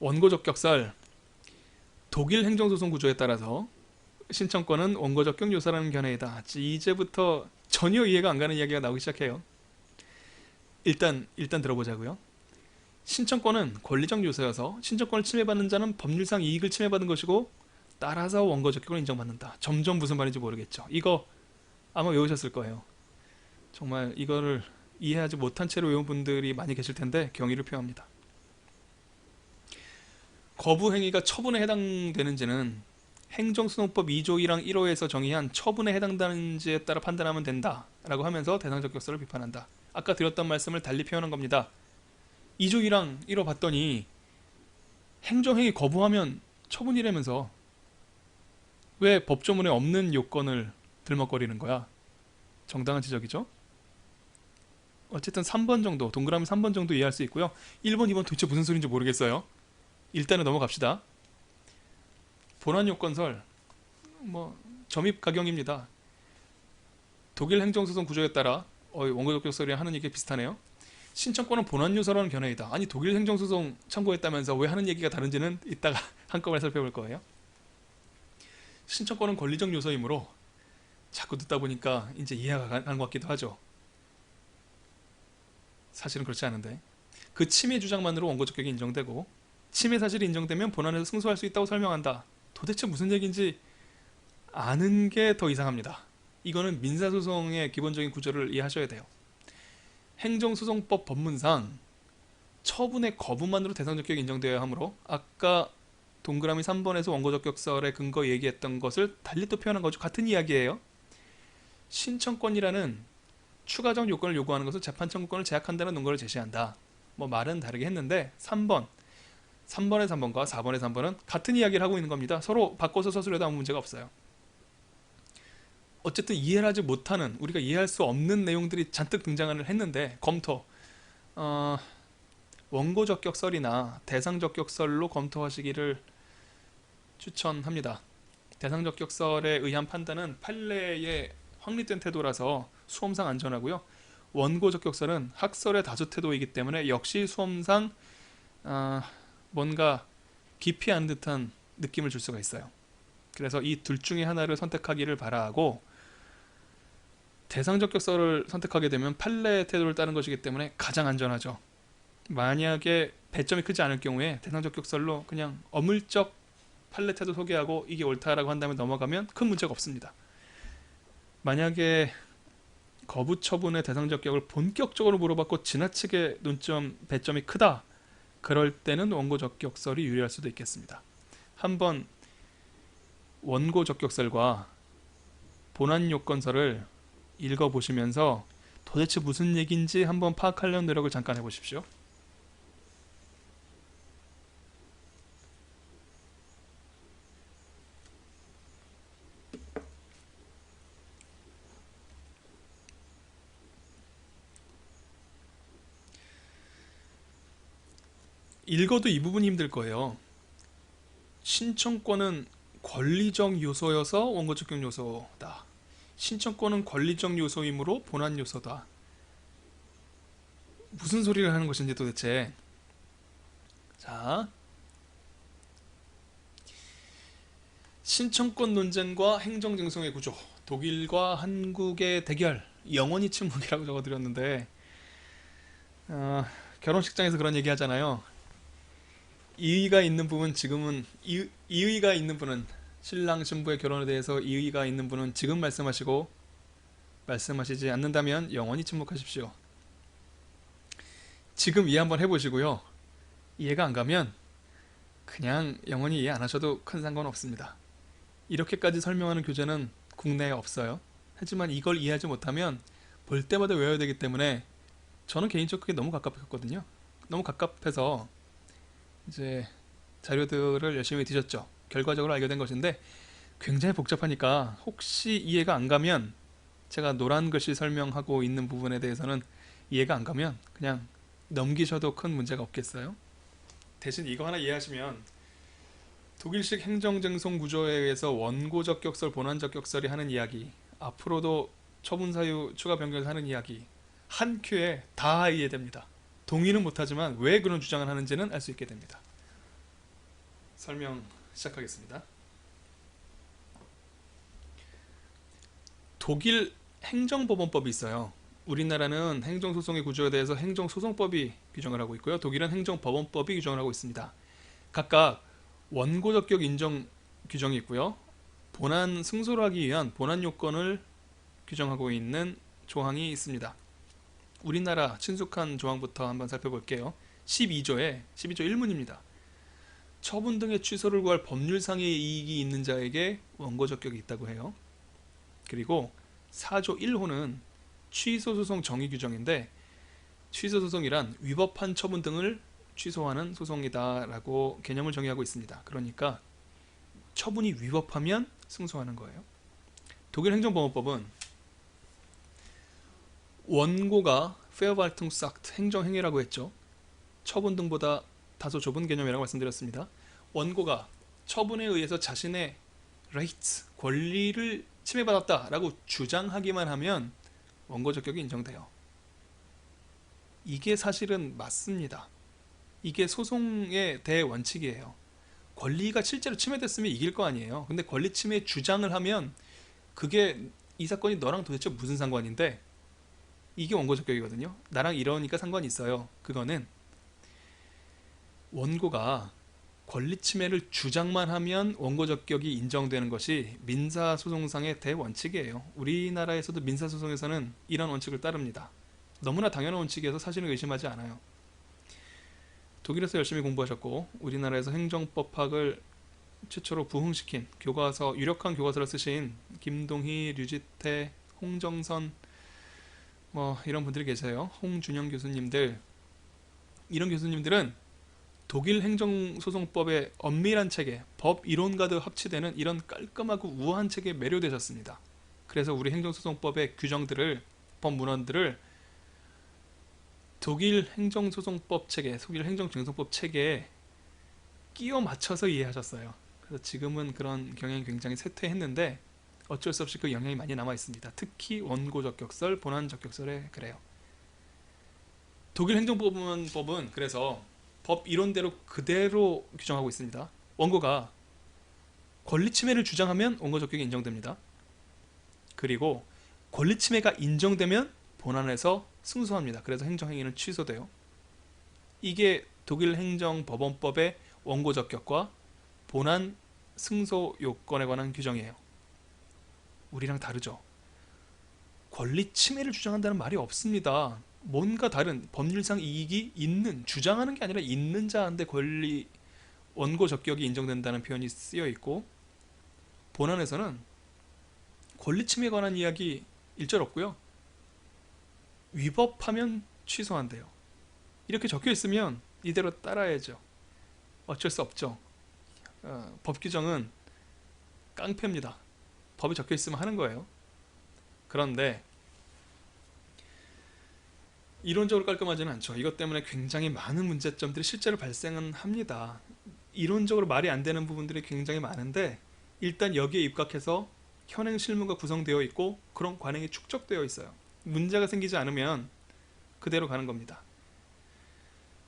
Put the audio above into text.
원고 적격설, 독일 행정소송 구조에 따라서 신청권은 원고 적격 요소라는 견해이다. 이제부터 전혀 이해가 안 가는 이야기가 나오기 시작해요. 일단 들어보자고요. 신청권은 권리적 요소여서 신청권을 침해받는 자는 법률상 이익을 침해받은 것이고 따라서 원고 적격을 인정받는다. 점점 무슨 말인지 모르겠죠. 이거 아마 외우셨을 거예요. 정말 이거를 이해하지 못한 채로 외운 분들이 많이 계실 텐데 경의를 표합니다. 거부 행위가 처분에 해당되는지는 행정소송법 2조 1항 1호에서 정의한 처분에 해당되는지에 따라 판단하면 된다 라고 하면서 대상적격설을 비판한다. 아까 드렸던 말씀을 달리 표현한 겁니다. 2조 1항 1호 봤더니 행정행위 거부하면 처분이라면서 왜 법조문에 없는 요건을 들먹거리는 거야? 정당한 지적이죠. 어쨌든 3번 정도, 동그라미 3번 정도 이해할 수 있고요. 1번, 2번 도대체 무슨 소리인지 모르겠어요. 일단은 넘어갑시다. 본안요건설, 점입 가경입니다. 독일 행정소송 구조에 따라 원고 적격설이 하는 얘기 비슷하네요. 신청권은 본안요소라는 견해이다. 아니 독일 행정소송 참고했다면서 왜 하는 얘기가 다른지는 이따가 한꺼번에 살펴볼 거예요. 신청권은 권리적 요소이므로 자꾸 듣다 보니까 이제 이해가 가는 것 같기도 하죠. 사실은 그렇지 않은데 그 침해 주장만으로 원고 적격이 인정되고 침해 사실이 인정되면 본안에서 승소할 수 있다고 설명한다. 도대체 무슨 얘기인지 아는 게 더 이상합니다. 이거는 민사소송의 기본적인 구조를 이해하셔야 돼요. 행정소송법 법문상 처분의 거부만으로 대상적격이 인정되어야 하므로 아까 동그라미 3번에서 원고적격설의 근거 얘기했던 것을 달리 또 표현한 거죠. 같은 이야기예요. 신청권이라는 추가적 요건을 요구하는 것을 재판 청구권을 제약한다는 논거를 제시한다. 말은 다르게 했는데 3번의 3번과 4번의 3번은 같은 이야기를 하고 있는 겁니다. 서로 바꿔서 서술해도 아무 문제가 없어요. 어쨌든 이해를 하지 못하는, 우리가 이해할 수 없는 내용들이 잔뜩 등장을 했는데 검토, 원고 적격설이나 대상 적격설로 검토하시기를 추천합니다. 대상 적격설에 의한 판단은 판례의 확립된 태도라서 수험상 안전하고요. 원고 적격설은 학설의 다수 태도이기 때문에 역시 수험상 뭔가 기피하는 듯한 느낌을 줄 수가 있어요. 그래서 이 둘 중에 하나를 선택하기를 바라고, 대상 적격설을 선택하게 되면 판례의 태도를 따른 것이기 때문에 가장 안전하죠. 만약에 배점이 크지 않을 경우에 대상 적격설로 그냥 어물쩍 판례 태도 소개하고 이게 옳다라고 한다면 넘어가면 큰 문제가 없습니다. 만약에 거부 처분의 대상 적격을 본격적으로 물어봤고 지나치게 배점이 크다, 그럴 때는 원고 적격설이 유리할 수도 있겠습니다. 한번 원고 적격설과 본안 요건설을 읽어보시면서 도대체 무슨 얘기인지 한번 파악하려는 노력을 잠깐 해보십시오. 읽어도 이 부분이 힘들 거예요. 신청권은 권리적 요소여서 원고 적격 요소다. 신청권은 권리적 요소이므로 본안 요소다. 무슨 소리를 하는 것인지 도대체. 자, 신청권 논쟁과 행정쟁송의 구조, 독일과 한국의 대결, 영원히 침묵이라고 적어드렸는데 결혼식장에서 그런 얘기 하잖아요. 이의가 있는 부분 지금은 이의가 있는 분은, 신랑 신부의 결혼에 대해서 이의가 있는 분은 지금 말씀하시고 말씀하시지 않는다면 영원히 침묵하십시오. 지금 이해 한번 해보시고요. 이해가 안 가면 그냥 영원히 이해 안 하셔도 큰 상관없습니다. 이렇게까지 설명하는 교재는 국내에 없어요. 하지만 이걸 이해하지 못하면 볼 때마다 외워야 되기 때문에 저는 개인적으로 그게 너무 갑갑했거든요. 너무 갑갑해서 이제 자료들을 열심히 뒤졌죠. 결과적으로 알게 된 것인데 굉장히 복잡하니까 혹시 이해가 안 가면, 제가 노란 글씨 설명하고 있는 부분에 대해서는 이해가 안 가면 그냥 넘기셔도 큰 문제가 없겠어요. 대신 이거 하나 이해하시면 독일식 행정쟁송 구조에 의해서 원고 적격설, 본안 적격설이 하는 이야기, 앞으로도 처분 사유 추가 변경을 하는 이야기 한 큐에 다 이해됩니다. 동의는 못하지만 왜 그런 주장을 하는지는 알 수 있게 됩니다. 설명 시작하겠습니다. 독일 행정법원법이 있어요. 우리나라는 행정소송의 구조에 대해서 행정소송법이 규정을 하고 있고요. 독일은 행정법원법이 규정을 하고 있습니다. 각각 원고적격 인정 규정이 있고요. 본안 승소를 하기 위한 본안 요건을 규정하고 있는 조항이 있습니다. 우리나라 친숙한 조항부터 한번 살펴볼게요. 12조에 12조 1문입니다. 처분 등의 취소를 구할 법률상의 이익이 있는 자에게 원고적격이 있다고 해요. 그리고 4조 1호는 취소소송 정의 규정인데, 취소소송이란 위법한 처분 등을 취소하는 소송이다 라고 개념을 정의하고 있습니다. 그러니까 처분이 위법하면 승소하는 거예요. 독일 행정법원법은 원고가 Verwaltungsakt 행정행위라고 했죠. 처분 등보다 다소 좁은 개념이라고 말씀드렸습니다. 원고가 처분에 의해서 자신의 Rechts, 권리를 침해받았다라고 주장하기만 하면 원고 적격이 인정돼요. 이게 사실은 맞습니다. 이게 소송의 대원칙이에요. 권리가 실제로 침해됐으면 이길 거 아니에요. 근데 권리 침해 주장을 하면 그게 이 사건이 너랑 도대체 무슨 상관인데, 이게 원고 적격이거든요. 나랑 이러니까 상관이 있어요. 그거는 원고가 권리 침해를 주장만 하면 원고 적격이 인정되는 것이 민사소송상의 대원칙이에요. 우리나라에서도 민사소송에서는 이런 원칙을 따릅니다. 너무나 당연한 원칙이어서 사실은 의심하지 않아요. 독일에서 열심히 공부하셨고 우리나라에서 행정법학을 최초로 부흥시킨 교과서, 유력한 교과서를 쓰신 김동희, 류지태, 홍정선 이런 분들이 계세요. 홍준영 교수님들, 이런 교수님들은 독일 행정소송법의 엄밀한 체계, 법 이론과도 합치되는 이런 깔끔하고 우아한 체계에 매료되셨습니다. 그래서 우리 행정소송법의 규정들을, 법 문헌들을 독일 행정소송법 체계, 독일 행정쟁송법 체계에 끼워 맞춰서 이해하셨어요. 그래서 지금은 그런 경향이 굉장히 쇠퇴했는데 어쩔 수 없이 그 영향이 많이 남아 있습니다. 특히 원고 적격설, 본안 적격설에 그래요. 독일 행정법은 그래서 법 이론대로 그대로 규정하고 있습니다. 원고가 권리 침해를 주장하면 원고 적격이 인정됩니다. 그리고 권리 침해가 인정되면 본안에서 승소합니다. 그래서 행정행위는 취소돼요. 이게 독일 행정법원법의 원고 적격과 본안 승소 요건에 관한 규정이에요. 우리랑 다르죠. 권리 침해를 주장한다는 말이 없습니다. 뭔가 다른 법률상 이익이 있는, 주장하는 게 아니라 있는 자한테 권리 원고 적격이 인정된다는 표현이 쓰여 있고, 본안에서는 권리 침해에 관한 이야기 일절 없고요. 위법하면 취소한대요. 이렇게 적혀 있으면 이대로 따라야죠. 어쩔 수 없죠. 법 규정은 깡패입니다. 법이 적혀 있으면 하는 거예요. 그런데 이론적으로 깔끔하지는 않죠. 이것 때문에 굉장히 많은 문제점들이 실제로 발생은 합니다. 이론적으로 말이 안 되는 부분들이 굉장히 많은데, 일단 여기에 입각해서 현행 실무가 구성되어 있고 그런 관행이 축적되어 있어요. 문제가 생기지 않으면 그대로 가는 겁니다.